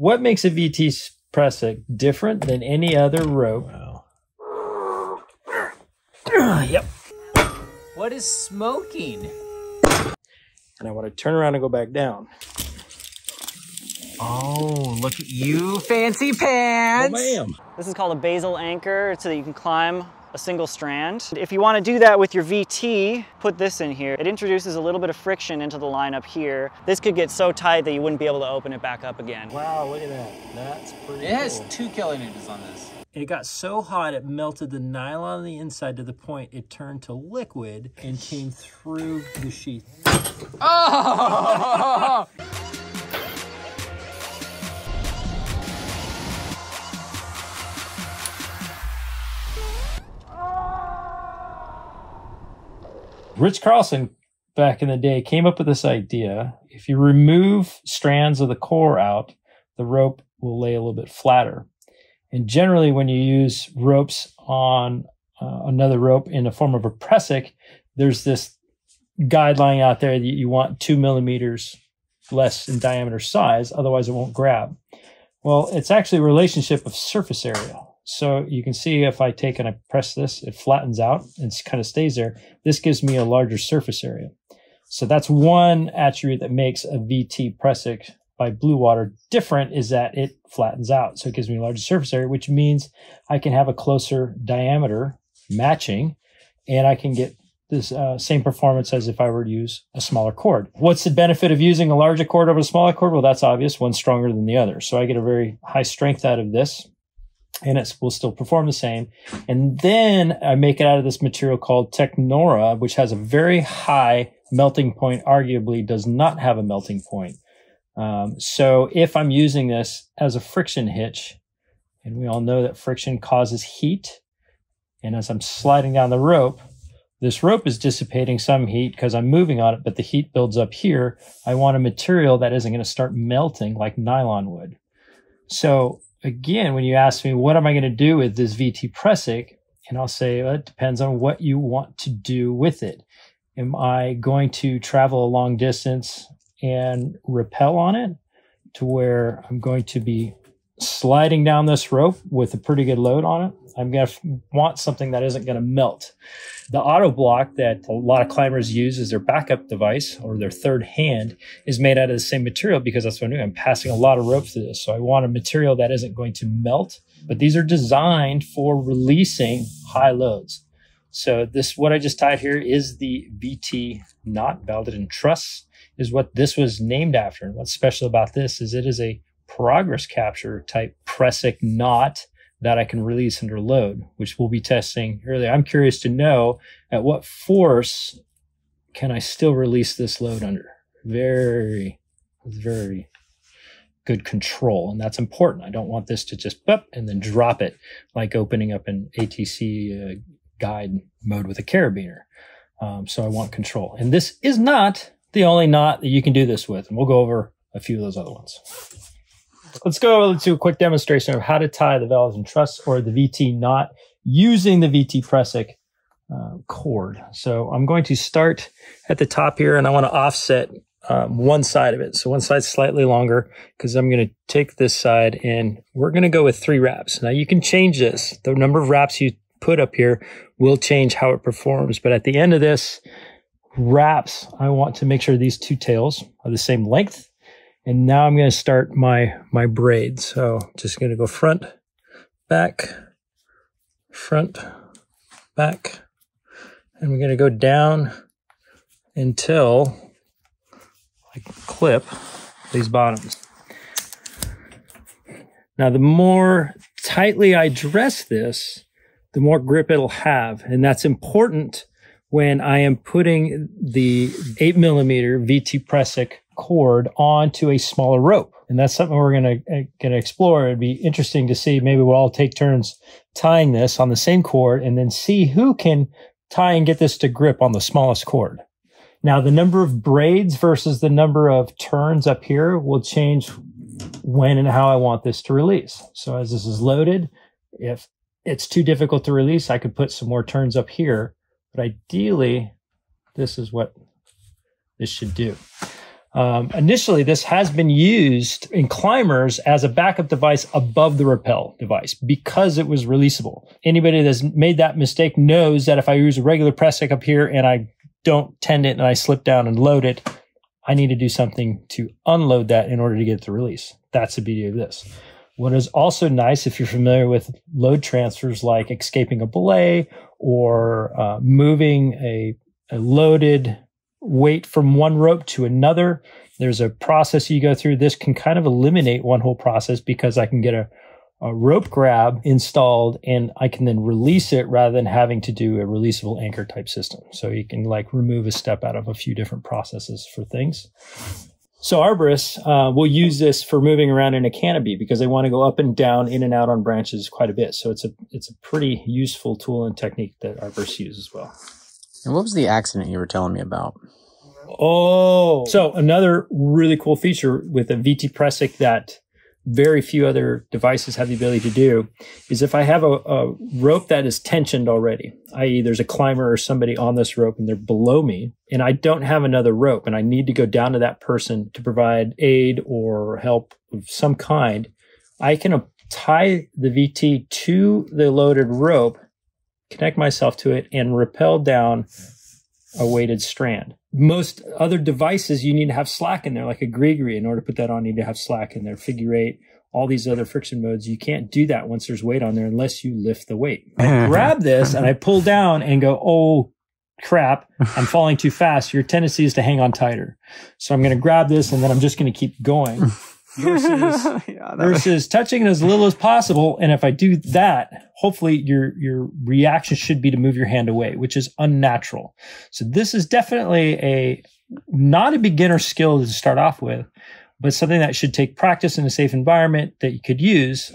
What makes a VT Prusik different than any other rope? Wow. Yep. What is smoking? And I want to turn around and go back down. Oh, look at you, fancy pants! Oh, bam. This is called a basal anchor so that you can climb a single strand. If you want to do that with your VT, put this in here. It introduces a little bit of friction into the line up here. This could get so tight that you wouldn't be able to open it back up again. Wow, look at that. That's pretty It has cool. 2 kilonewtons on this. It got so hot it melted the nylon on the inside to the point it turned to liquid and came through the sheath. Oh! Rich Carlson, back in the day, came up with this idea. If you remove strands of the core out, the rope will lay a little bit flatter. And generally, when you use ropes on another rope in the form of a Prusik, there's this guideline out there that you want 2 millimeters less in diameter size, otherwise it won't grab. Well, it's actually a relationship of surface area. So you can see if I take and I press this, it flattens out and kind of stays there. This gives me a larger surface area. So that's one attribute that makes a VT Prusik by Blue Water different, is that it flattens out. So it gives me a larger surface area, which means I can have a closer diameter matching, and I can get this same performance as if I were to use a smaller cord. What's the benefit of using a larger cord over a smaller cord? Well, that's obvious. One's stronger than the other. So I get a very high strength out of this, and it will still perform the same. And then I make it out of this material called Technora, which has a very high melting point, arguably does not have a melting point. So if I'm using this as a friction hitch, and we all know that friction causes heat, and as I'm sliding down the rope, this rope is dissipating some heat because I'm moving on it, but the heat builds up here. I want a material that isn't going to start melting like nylon would. So again, when you ask me, what am I going to do with this VT Prusik? And I'll say, well, it depends on what you want to do with it. Am I going to travel a long distance and rappel on it to where I'm going to be sliding down this rope with a pretty good load on it? I'm going to want something that isn't going to melt. The auto block that a lot of climbers use as their backup device or their third hand is made out of the same material, because that's what I'm doing. I'm passing a lot of rope through this. So I want a material that isn't going to melt, but these are designed for releasing high loads. So this, what I just tied here, is the VT knot, Welded and Truss, is what this was named after. And what's special about this is it is a progress capture type Prusik knot that I can release under load, which we'll be testing earlier. I'm curious to know at what force can I still release this load under. Very, very good control. And that's important. I don't want this to just boop and then drop it like opening up an ATC guide mode with a carabiner. So I want control. And this is not the only knot that you can do this with. And we'll go over a few of those other ones. Let's go to a quick demonstration of how to tie the Welded and Truss, or the VT knot, using the VT Prusik cord. So I'm going to start at the top here, and I want to offset one side of it. So one side's slightly longer because I'm going to take this side, and we're going to go with 3 wraps. Now you can change this. The number of wraps you put up here will change how it performs. But at the end of this wraps, I want to make sure these 2 tails are the same length. And now I'm going to start my braid. So just going to go front, back, and we're going to go down until I clip these bottoms. Now, the more tightly I dress this, the more grip it'll have. And that's important when I am putting the 8mm VT Prusik cord onto a smaller rope. And that's something we're going to explore. It'd be interesting to see. Maybe we'll all take turns tying this on the same cord and then see who can tie and get this to grip on the smallest cord. Now, the number of braids versus the number of turns up here will change when and how I want this to release. So as this is loaded, if it's too difficult to release, I could put some more turns up here. But ideally, this is what this should do. Initially, this has been used in climbers as a backup device above the rappel device because it was releasable. Anybody that's made that mistake knows that if I use a regular Prusik up here and I don't tend it and I slip down and load it, I need to do something to unload that in order to get it to release. That's the beauty of this. What is also nice, if you're familiar with load transfers like escaping a belay or moving a loaded weight from one rope to another, there's a process you go through. This can kind of eliminate one whole process because I can get a rope grab installed and I can then release it rather than having to do a releasable anchor type system. So you can like remove a step out of a few different processes for things. So arborists will use this for moving around in a canopy because they want to go up and down, in and out on branches quite a bit. So it's a pretty useful tool and technique that arborists use as well. And what was the accident you were telling me about? Oh, so another really cool feature with a VT Prusik that very few other devices have the ability to do is if I have a rope that is tensioned already, i.e. there's a climber or somebody on this rope and they're below me and I don't have another rope and I need to go down to that person to provide aid or help of some kind, I can tie the VT to the loaded rope, connect myself to it, and rappel down a weighted strand. Most other devices, you need to have slack in there, like a gree-gree. In order to put that on, you need to have slack in there, figure eight, all these other friction modes. You can't do that once there's weight on there unless you lift the weight. I grab this and I pull down and go, oh, crap, I'm falling too fast. Your tendency is to hang on tighter. So I'm going to grab this and then I'm just going to keep going. Versus touching it as little as possible. And if I do that, hopefully your reaction should be to move your hand away, which is unnatural. So this is definitely not a beginner skill to start off with, but something that should take practice in a safe environment that you could use.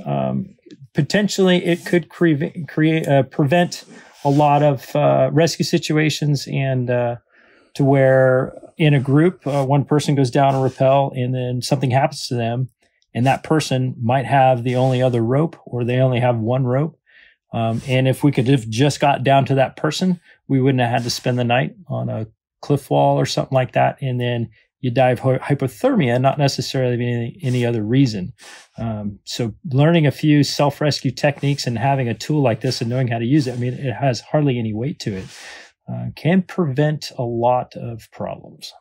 Potentially, it could prevent a lot of rescue situations and to where in a group, one person goes down a rappel and then something happens to them and that person might have the only other rope or they only have one rope. And if we could have just got down to that person, we wouldn't have had to spend the night on a cliff wall or something like that. And then you die of hypothermia, not necessarily any other reason. So learning a few self-rescue techniques and having a tool like this and knowing how to use it, I mean, it has hardly any weight to it. Can prevent a lot of problems.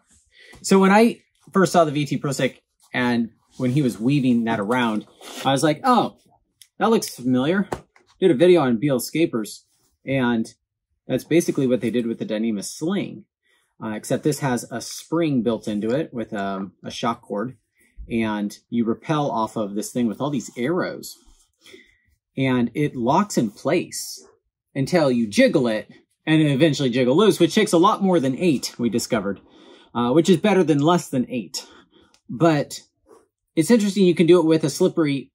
So when I first saw the VT Prusik and when he was weaving that around, I was like, oh, that looks familiar. Did a video on Beal Scapers, and that's basically what they did with the Dyneema sling, except this has a spring built into it with a shock cord, and you rappel off of this thing with all these arrows, and it locks in place until you jiggle it, and then eventually jiggle loose, which takes a lot more than 8, we discovered, which is better than less than 8. But it's interesting, you can do it with a slippery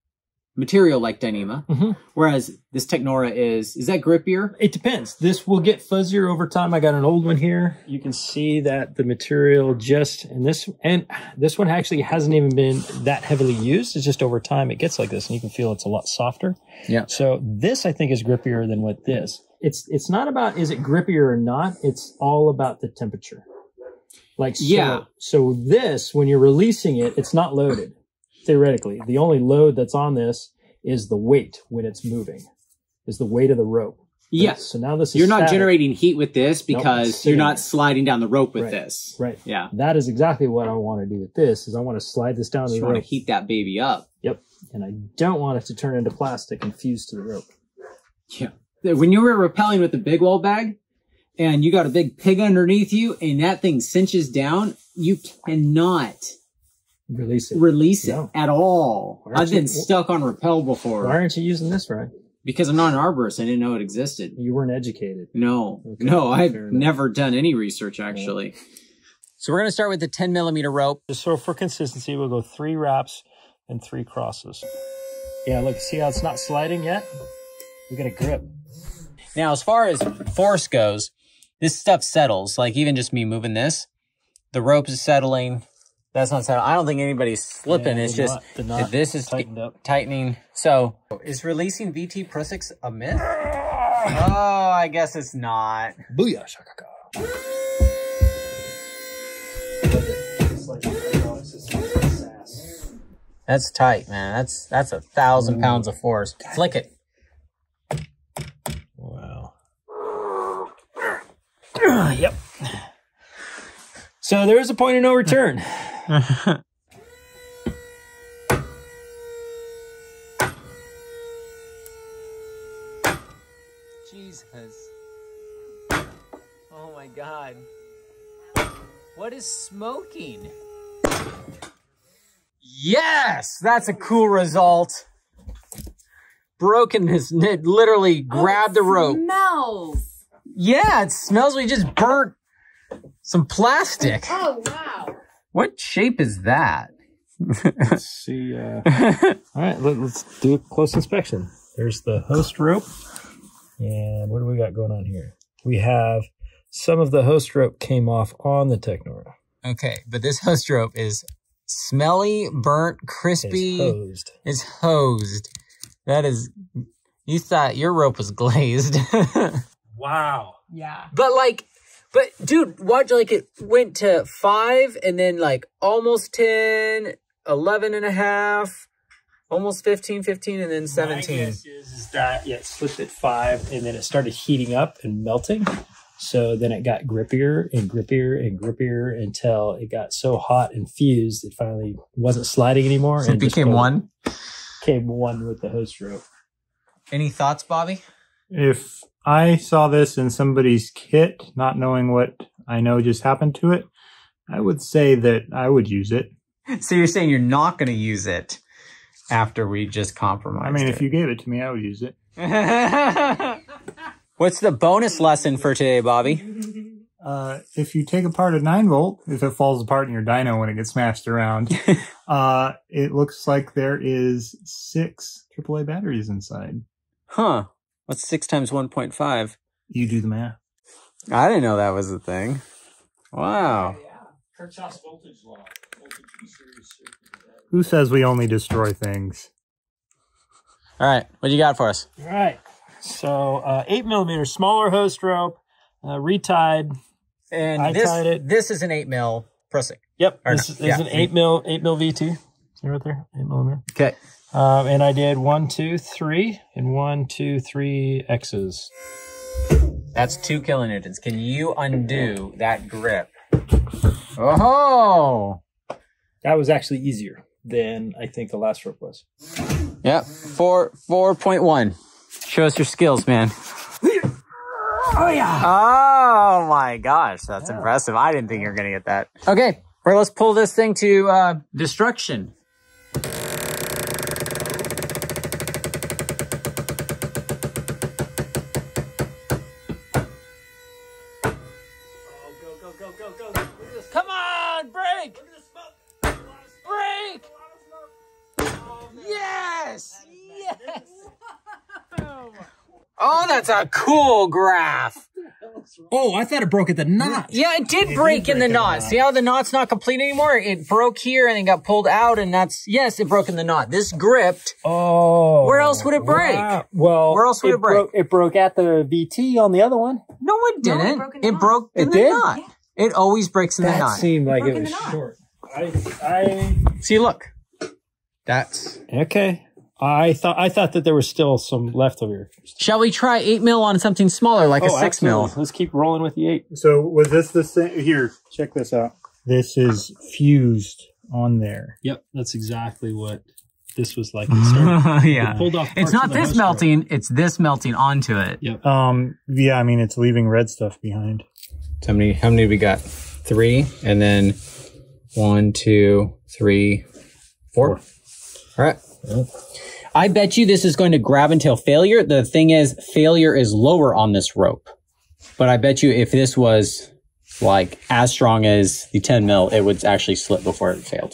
material like Dyneema, whereas this Technora is that grippier? It depends. This will get fuzzier over time. I got an old one here. You can see that the material and this one actually hasn't even been that heavily used. It's just over time it gets like this and you can feel it's a lot softer. Yeah. So this I think is grippier than what this. It's not about is it grippier or not. It's all about the temperature. Like, so this, when you're releasing it, it's not loaded. Theoretically, the only load that's on this is the weight when it's moving, is the weight of the rope. Yes. So now this is You're not generating heat with this because you're not sliding down the rope with this. Right. Yeah. That is exactly what I want to do with this, is I want to slide this down the rope. You want to heat that baby up. Yep. And I don't want it to turn into plastic and fuse to the rope. Yeah. When you were rappelling with the big wall bag and you got a big pig underneath you and that thing cinches down, you cannot release it at all. I've been stuck on rappel before. Why aren't you using this, Ryan? Because I'm not an arborist. I didn't know it existed. You weren't educated. No. Okay. No, I've never done any research, actually. Yeah. So we're going to start with the 10mm rope. So for consistency, we'll go 3 wraps and 3 crosses. Yeah, look, see how it's not sliding yet? We got a grip. Now, as far as force goes, this stuff settles. Like even just me moving this, the rope is settling. That's not settling. I don't think anybody's slipping. It's just this is tightening. So is releasing VT Prusiks a myth? Oh, I guess it's not. Booyah, shakaka. That's tight, man. That's 1,000 pounds of force. Flick it. Wow. Yep. So there is a point of no return. Jesus. Oh my God. What is smoking? Yes! That's a cool result. Broken his, it literally grabbed the rope. Smells. Yeah, it smells like we just burnt some plastic. Oh, wow. What shape is that? Let's see. All right, let's do a close inspection. There's the host rope. And what do we got going on here? We have some of the host rope came off on the Technora. Okay, but this host rope is smelly, burnt, crispy. It's hosed. It's hosed. That is, you thought your rope was glazed. Wow. Yeah. But dude, watch, like it went to 5 and then like almost 10, 11 and a half, almost 15, and then 17. My guess is that, yeah, it slipped at 5 and then it started heating up and melting. So then it got grippier and grippier and grippier until it got so hot and fused it finally wasn't sliding anymore. So it became one? Became one with the host rope. Any thoughts, Bobby? If I saw this in somebody's kit, not knowing what I know just happened to it, I would say that I would use it. So you're saying you're not going to use it after we just compromised I mean, it. if you gave it to me, I would use it. What's the bonus lesson for today, Bobby? If you take apart a 9-volt, if it falls apart in your dyno when it gets smashed around, it looks like there is 6 AAA batteries inside. Huh. What's 6 times 1.5? You do the math. I didn't know that was a thing. Wow. Kirchhoff's voltage law. Who says we only destroy things? All right. What do you got for us? All right. So 8mm, smaller host rope, retied. And I tied it. This is an 8mm Prusik. Yep. Or This no, is yeah. an 8mm VT. See right there? 8mm. Okay. And I did 1, 2, 3, and 1, 2, 3 X's. That's 2 kilonewtons. Can you undo that grip? Oh! That was actually easier than I think the last rope was. Yep. 4.1. Show us your skills, man. Oh, yeah. Oh my gosh, that's impressive. I didn't think you were gonna get that. Okay, well, let's pull this thing to destruction. Go. Come on, break! Break! Yes! Yes! Oh, that's a cool graph. Oh, I thought it broke at the knot. Yeah, it did break in the knot. See how the knot's not complete anymore? It broke here and then got pulled out, and that's, yes, it broke in the knot. This gripped. Oh. Where else would it break? Wow. Well, where else would it break? It broke at the VT on the other one. No, it didn't. No, it broke in the did? knot. Yeah. It always breaks in the That knot. seemed like Broke it in was the knot. short. I See, look. That's... okay. I thought that there was still some left over here. Shall we try 8mm on something smaller, like a 6mm? Absolutely. Let's keep rolling with the 8. So was this the same? Here, check this out. This is fused on there. Yep, that's exactly what this was like. It started, Yeah. it pulled off It's parts not of the this host rope. melting, it's this melting onto it. Yep. Yeah, I mean, it's leaving red stuff behind. How many we got? 3, and then 1, 2, 3, 4. All right. Yep. I bet you this is going to grab until failure. The thing is, failure is lower on this rope. But I bet you if this was like as strong as the 10 mil, it would actually slip before it failed.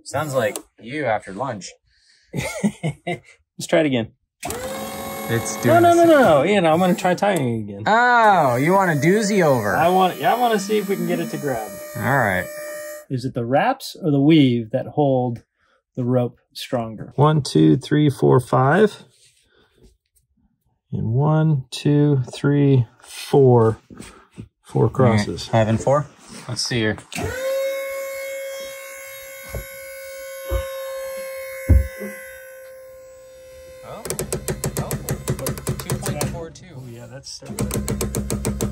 Sounds like you after lunch. Let's try it again. It's doing No. You know, I'm going to try tying it again. Oh, you want a doozy over? I want to see if we can get it to grab. All right. Is it the wraps or the weave that hold the rope stronger? 1, 2, 3, 4, 5. And 1, 2, 3, 4. 4 crosses. 5 and 4. Let's see here. let's start.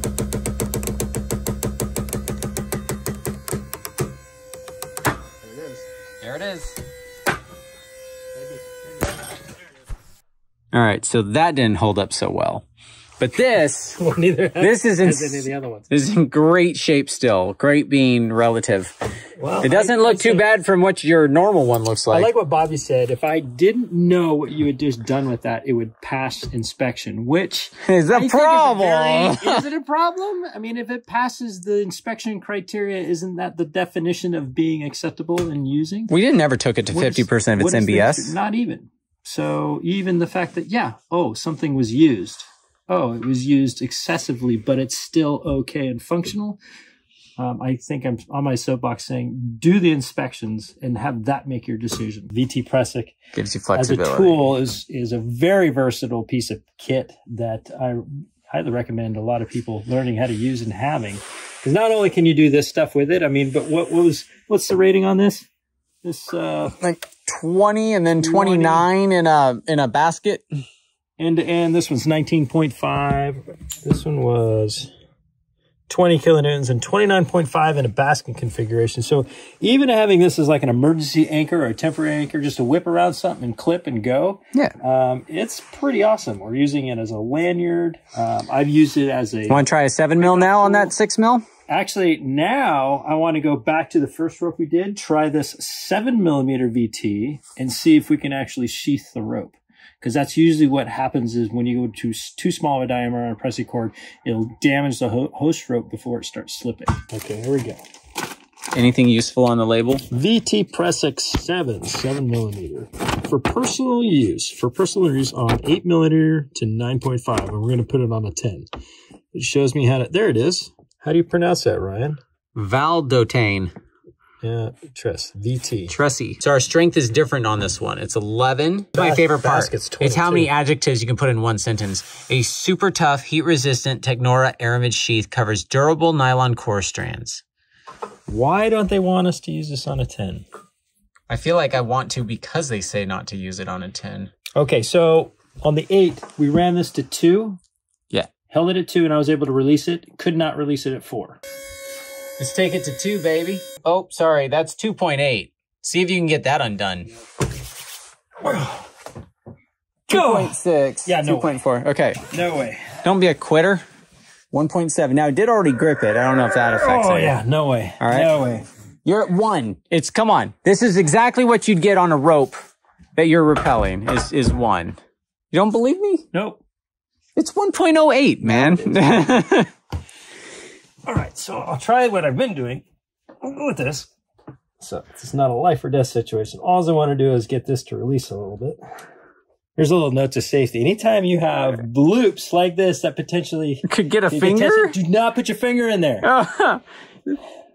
There it is. All right, so that didn't hold up so well. But this, Well, neither this is in, has any of the other ones. this is in great shape still. Great being relative. Well, It doesn't look too bad from what your normal one looks like. I like what Bobby said. If I didn't know what you had just done with that, it would pass inspection, which Is a problem. Is it a problem? I mean, if it passes the inspection criteria, isn't that the definition of being acceptable and using? We never took it to 50% of its MBS. Not even. So even the fact that, yeah, oh, something was used. Oh, it was used excessively, but it's still okay and functional. I think I'm on my soapbox saying, do the inspections and have that make your decision. VT Prusik Gives you flexibility. as a tool is a very versatile piece of kit that I highly recommend a lot of people learning how to use and having. Because not only can you do this stuff with it, I mean, but what's the rating on this? This Like 20 and then 29 in a basket. End to end, this one's 19.5. This one was 20 kilonewtons and 29.5 in a basket configuration. So even having this as like an emergency anchor or a temporary anchor, just to whip around something and clip and go, Yeah. it's pretty awesome. We're using it as a lanyard. I've used it as a... Want to try a 7 mil now on that 6 mil? Actually, now I want to go back to the first rope we did, try this 7mm VT and see if we can actually sheath the rope. Because that's usually what happens is when you go to too small of a diameter on a Prusik cord, it'll damage the host rope before it starts slipping. Okay, here we go. Anything useful on the label? VT Prusik 7mm for personal use. For personal use on 8mm to 9.5, and we're going to put it on a 10. It shows me how to. There it is. How do you pronounce that, Ryan? Valdotane. Yeah, VT. Tressy. So our strength is different on this one. It's 11. My favorite part. Basket's It's how 22. many adjectives you can put in one sentence. A super tough, heat-resistant Technora aramid sheath covers durable nylon core strands. Why don't they want us to use this on a 10? I feel like I want to because they say not to use it on a 10. Okay, so on the 8, we ran this to 2. Yeah. Held it at 2, and I was able to release it. Could not release it at 4. Let's take it to 2, baby. Oh, sorry. That's 2.8. See if you can get that undone. 2.6. Yeah, no 2.4. Okay. No way. Don't be a quitter. 1.7. Now, it did already grip it. I don't know if that affects it. Oh, yeah, no way. All right. No way. You're at 1. Come on. This is exactly what you'd get on a rope that you're rappelling is 1. You don't believe me? Nope. It's 1.08, man. All right, so I'll try what I've been doing. I'll go with this. So it's not a life or death situation. All I want to do is get this to release a little bit. Here's a little note to safety. Anytime you have loops like this that potentially Could get a finger? Do not put your finger in there. I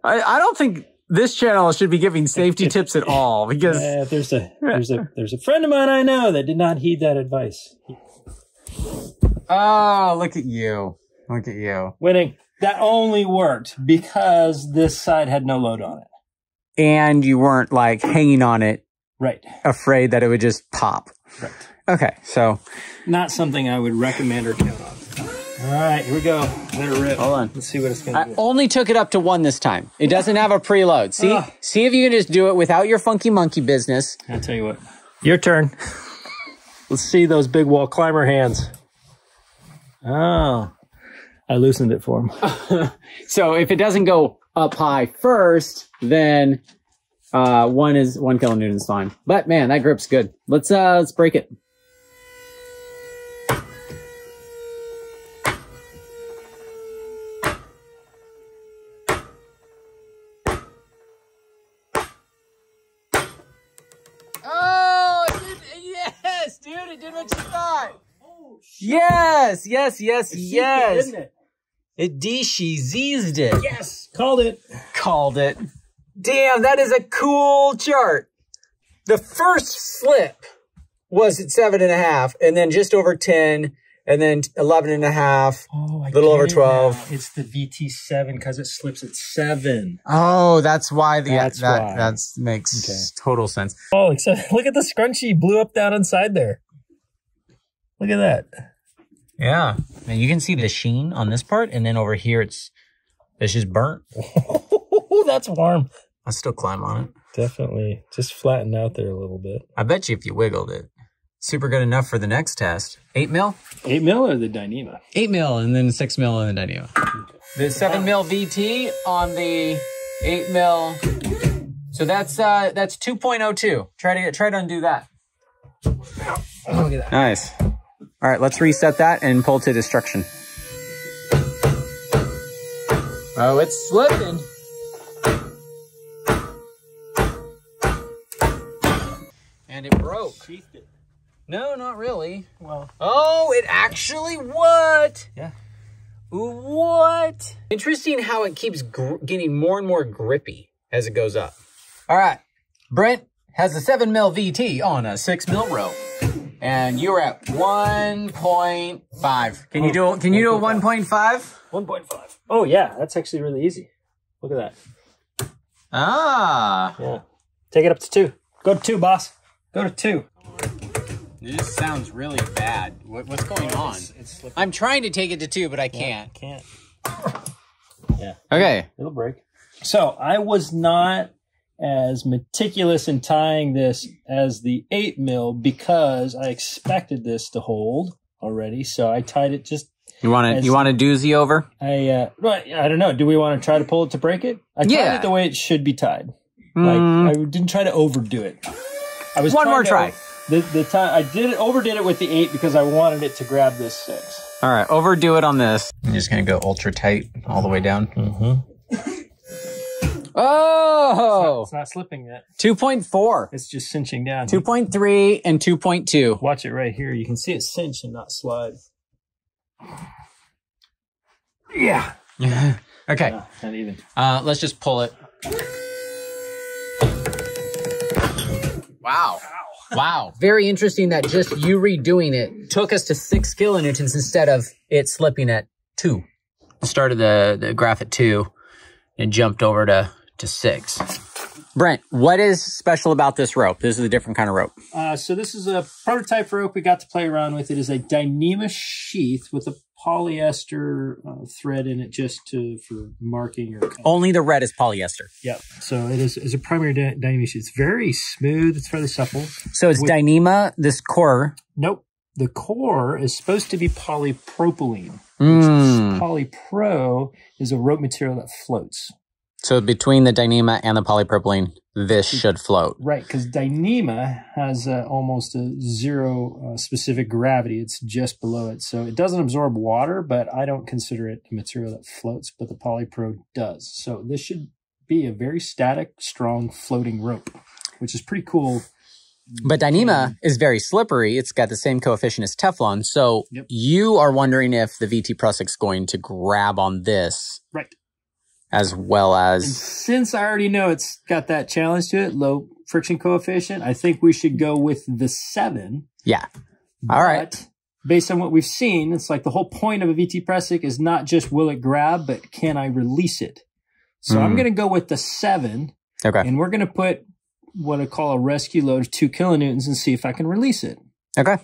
don't think this channel should be giving safety tips at all because There's a friend of mine I know that did not heed that advice. oh, look at you. Look at you. Winning. That only worked because this side had no load on it. And you weren't like hanging on it, Right. afraid that it would just pop. Right. Okay, so Not something I would recommend or count on. All right, here we go. Let it rip. Hold on. Let's see what it's going to I do. only took it up to 1 this time. It doesn't have a preload. See, see if you can just do it without your funky monkey business. I'll tell you what. Your turn. Let's see those big wall climber hands. Oh, I loosened it for him. So if it doesn't go up high first, then 1 kilonewton is fine. But man, that grip's good. Let's break it. Oh, yes, dude, it did what you thought. Yes, yes, yes, yes. Didn't it? It de-sheezed it. Yes, called it. Called it. Damn, that is a cool chart. The first slip was at 7.5, and then just over 10, and then 11.5, Oh, a little over get it 12. now. It's the VT7 because it slips at 7. Oh, that's why That's why. that makes Okay. total sense. Oh, except look at the scrunchie blew up down inside there. Look at that. Yeah. And you can see the sheen on this part, and then over here it's just burnt. That's warm. I'll still climb on it. Definitely. Just flatten out there a little bit. I bet you if you wiggled it. Super good enough for the next test. 8 mil? 8 mil or the Dyneema? 8 mil and then 6 mil in the Dyneema. The 7 mil VT on the 8 mil. So that's 2.02. Try to undo that. Look at that. Nice. All right, let's reset that and pull to destruction. Oh, it's slipping. And it broke. No, not really. Well. Oh, it actually what? Yeah. What? Interesting how it keeps getting more and more grippy as it goes up. All right. Brent has a 7 mil VT on a 6 mil rope. And you're at 1.5. Can you do a 1.5? 1.5. Oh, yeah. That's actually really easy. Look at that. Ah. Yeah. Take it up to 2. Go to 2, boss. Go to 2. This sounds really bad. What's going on? It's I'm trying to take it to 2, but I can't. Can't. Yeah. Okay. It'll break. So I was not as meticulous in tying this as the 8 mil because I expected this to hold already. So I tied it just. You want a doozy over? I don't know. Do we want to try to pull it to break it? I tied it the way it should be tied. Like I didn't try to overdo it. I was one more try. The time I overdid it with the 8 because I wanted it to grab this 6. All right, overdo it on this. I'm just gonna go ultra tight all the way down. Mm-hmm. Oh, it's not slipping yet. 2.4. It's just cinching down. 2.3 and 2.2. Watch it right here. You can see it cinch and not slide. Yeah. Okay. No, not even. Let's just pull it. Wow. Wow. Very interesting that just you redoing it took us to 6 kilonewtons instead of it slipping at 2. Started the graph at 2 and jumped over to 6. Brent, what is special about this rope? This is a different kind of rope. So this is a prototype rope we got to play around with. It is a Dyneema sheath with a polyester thread in it just for marking. Only the red is polyester. Yep. So it is a primary Dyneema sheath. It's very smooth. It's fairly supple. So it's Dyneema, this core. Nope. The core is supposed to be polypropylene. Polypro is a rope material that floats. So between the Dyneema and the polypropylene, this should float. Right, because Dyneema has almost a 0 specific gravity. It's just below it. So it doesn't absorb water, but I don't consider it a material that floats, but the polypro does. So this should be a very static, strong, floating rope, which is pretty cool. But Dyneema is very slippery. It's got the same coefficient as Teflon. So you are wondering if the VT Prusik's going to grab on this. Right. As well as... And since I already know it's got that challenge to it, low friction coefficient, I think we should go with the 7. Yeah. All right. Based on what we've seen, it's like the whole point of a VT Prusik is not just will it grab, but can I release it? So I'm going to go with the 7. Okay. And we're going to put what I call a rescue load of 2 kilonewtons and see if I can release it. Okay.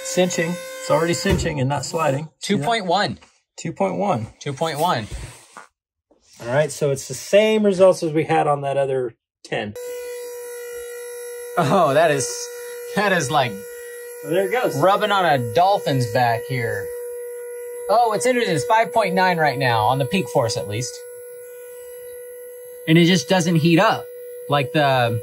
Cinching. It's already cinching and not sliding. 2.1. 2.1. 2.1. 2.1. All right, so it's the same results as we had on that other 10. Oh, that is like Well, there it goes. rubbing on a dolphin's back here. Oh, it's interesting. It's 5.9 right now on the peak force, at least. And it just doesn't heat up like the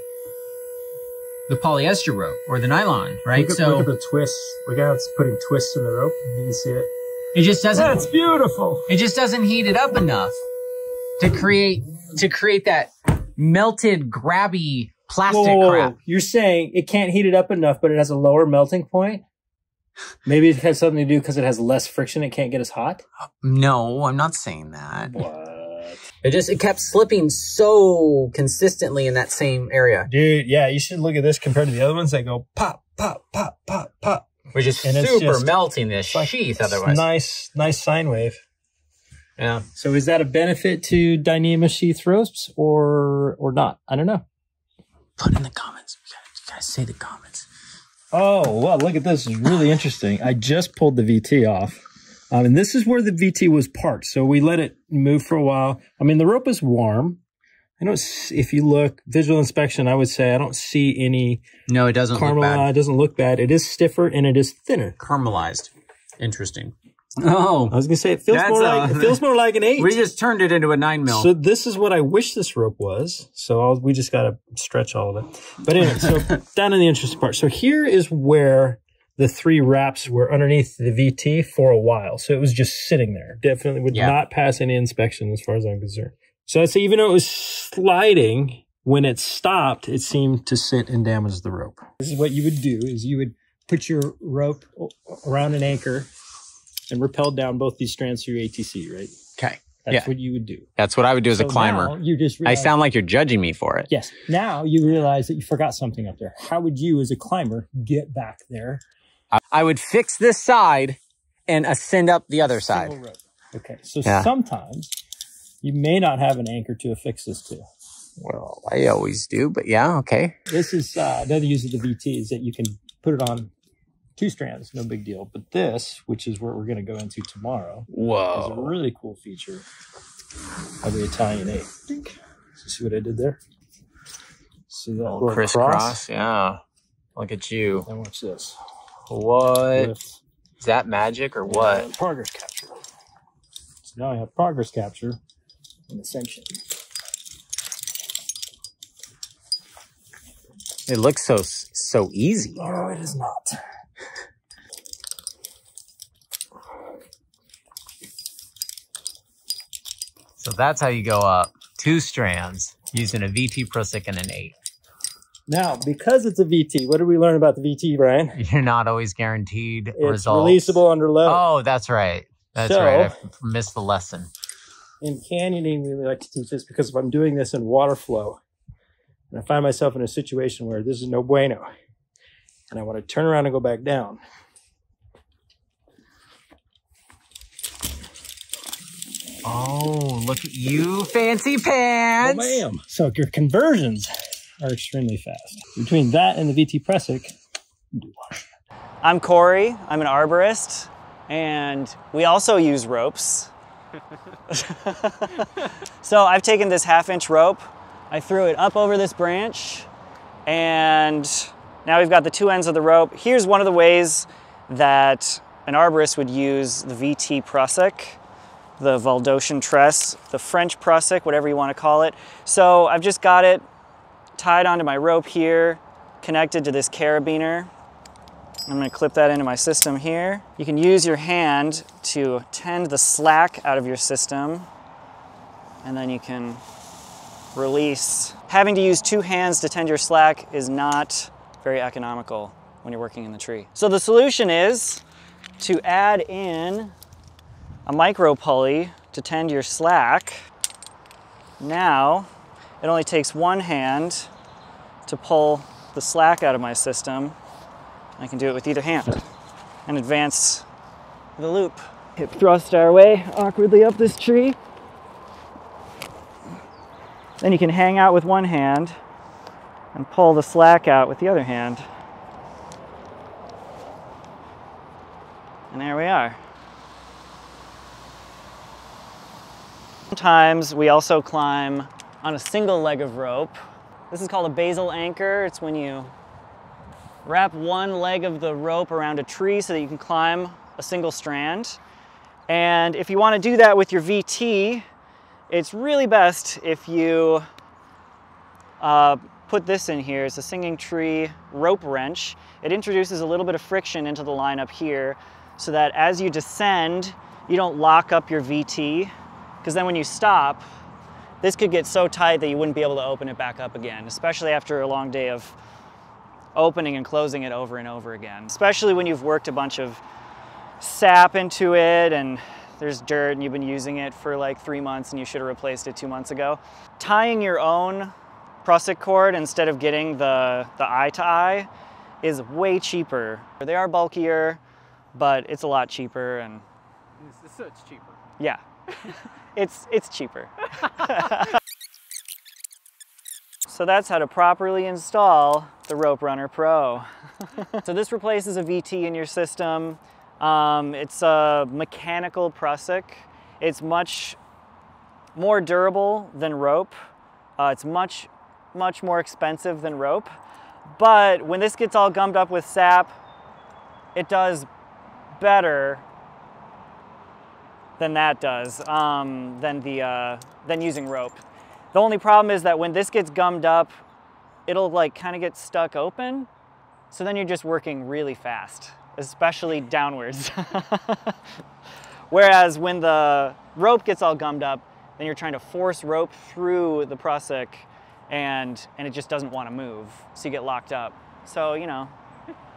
polyester rope or the nylon, right? Look at the twists. Look how it's putting twists in the rope. You can see it. It just doesn't. That's beautiful. It just doesn't heat it up enough to create that melted, grabby plastic crap. You're saying it can't heat it up enough, but it has a lower melting point? Maybe it has something to do because it has less friction. It can't get as hot? No, I'm not saying that. What? It kept slipping so consistently in that same area. Dude, yeah, you should look at this compared to the other ones that go pop, pop, pop, pop, pop. Which is super melting this sheath otherwise. Nice sine wave. Yeah. So is that a benefit to Dyneema sheath ropes or not? I don't know. Put in the comments. You gotta say the comments. Oh, well, look at this. It's really interesting. I just pulled the VT off. And this is where the VT was parked. So we let it move for a while. I mean, the rope is warm. I don't. If you look, visual inspection, I would say I don't see any. No, it doesn't look bad. It doesn't look bad. It is stiffer and it is thinner. Caramelized. Interesting. Oh, I was gonna say it feels more like an 8. We just turned it into a 9 mil. So this is what I wish this rope was. So we just gotta stretch all of it. But anyway, so down in the interesting part. So here is where the 3 wraps were underneath the VT for a while. So it was just sitting there. Definitely would not pass any inspection as far as I'm concerned. So I'd say even though it was sliding, when it stopped, it seemed to sit and damage the rope. This is what you would do, is you would put your rope around an anchor and rappel down both these strands through your ATC, right? Okay. That's what you would do. That's what I would do as a climber. You just I sound like you're judging me for it. Yes. Now you realize that you forgot something up there. How would you, as a climber, get back there? I would fix this side and ascend up the other side. Okay. So sometimes you may not have an anchor to affix this to. Well, I always do, but yeah, okay. This is another use of the VT is that you can put it on 2 strands, no big deal. But this, which is where we're going to go into tomorrow, is a really cool feature of the Italian 8. See what I did there? See that little crisscross? Yeah. Look at you. And watch this. What? Is that magic or what? Progress capture. So now I have progress capture and ascension. It looks so easy. No, it is not. So that's how you go up 2 strands using a VT Prusik and an 8. Now, because it's a VT, what did we learn about the VT, Brian? You're not always guaranteed results. It's releasable under load. Oh, that's right. That's right. I missed the lesson. In canyoning, we like to teach this because if I'm doing this in water flow, and I find myself in a situation where this is no bueno, and I want to turn around and go back down. Oh, look at you, fancy pants! Oh, ma'am. So your conversions are extremely fast. Between that and the VT Prusik, you do one. I'm Corey. I'm an arborist, and we also use ropes. So I've taken this 1/2-inch rope, I threw it up over this branch, and now we've got the 2 ends of the rope. Here's one of the ways that an arborist would use the VT Prusik, the Valdosian tress, the French Prusik, whatever you want to call it. So I've just got it tied onto my rope here, connected to this carabiner. I'm going to clip that into my system here. You can use your hand to tend the slack out of your system, and then you can release. Having to use 2 hands to tend your slack is not very economical when you're working in the tree. So the solution is to add in a micro pulley to tend your slack. Now, it only takes 1 hand to pull the slack out of my system. I can do it with either hand and advance the loop. Hip thrust our way awkwardly up this tree. Then you can hang out with 1 hand and pull the slack out with the other hand. And there we are. Sometimes we also climb on a single leg of rope. This is called a basal anchor. It's when you wrap 1 leg of the rope around a tree so that you can climb a single strand. And if you want to do that with your VT, it's really best if you put this in here. It's a singing tree rope wrench. It introduces a little bit of friction into the line up here so that as you descend, you don't lock up your VT, because then when you stop, this could get so tight that you wouldn't be able to open it back up again, especially after a long day of opening and closing it over and over again. Especially when you've worked a bunch of sap into it and there's dirt and you've been using it for like 3 months and you should have replaced it 2 months ago. Tying your own Prusik cord instead of getting the eye-to-eye is way cheaper. They are bulkier, but it's a lot cheaper. And so it's cheaper. Yeah, it's cheaper. So that's how to properly install the Rope Runner Pro. So this replaces a VT in your system. It's a mechanical Prusik. It's much more durable than rope. It's much more expensive than rope. But when this gets all gummed up with sap, it does better than that does, than using rope. The only problem is that when this gets gummed up, it'll like kind of get stuck open. So then you're just working really fast, especially downwards. Whereas when the rope gets all gummed up, then you're trying to force rope through the Prusik and it just doesn't want to move. So you get locked up. So, you know,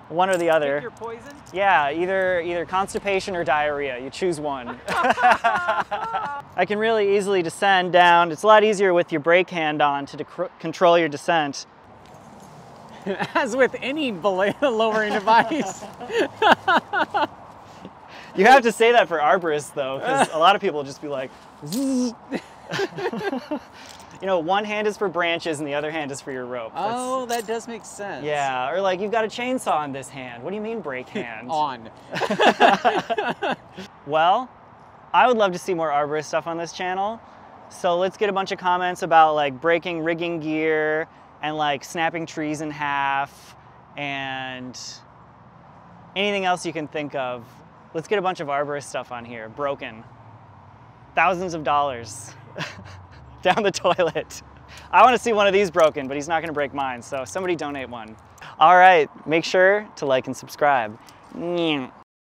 one or the other. Pick your poison? Yeah, either constipation or diarrhea. You choose one. I can really easily descend down. It's a lot easier with your brake hand on to control your descent. As with any lowering device. You have to say that for arborists, though, because a lot of people just be like, zzz. You know, one hand is for branches and the other hand is for your rope. Oh, that does make sense. Yeah, or like you've got a chainsaw in this hand. What do you mean brake hand? On. Well, I would love to see more arborist stuff on this channel. So let's get a bunch of comments about like breaking rigging gear and like snapping trees in half and anything else you can think of. Let's get a bunch of arborist stuff on here. Broken. Thousands of dollars down the toilet. I want to see one of these broken, but he's not going to break mine. So somebody donate one. All right, make sure to like and subscribe.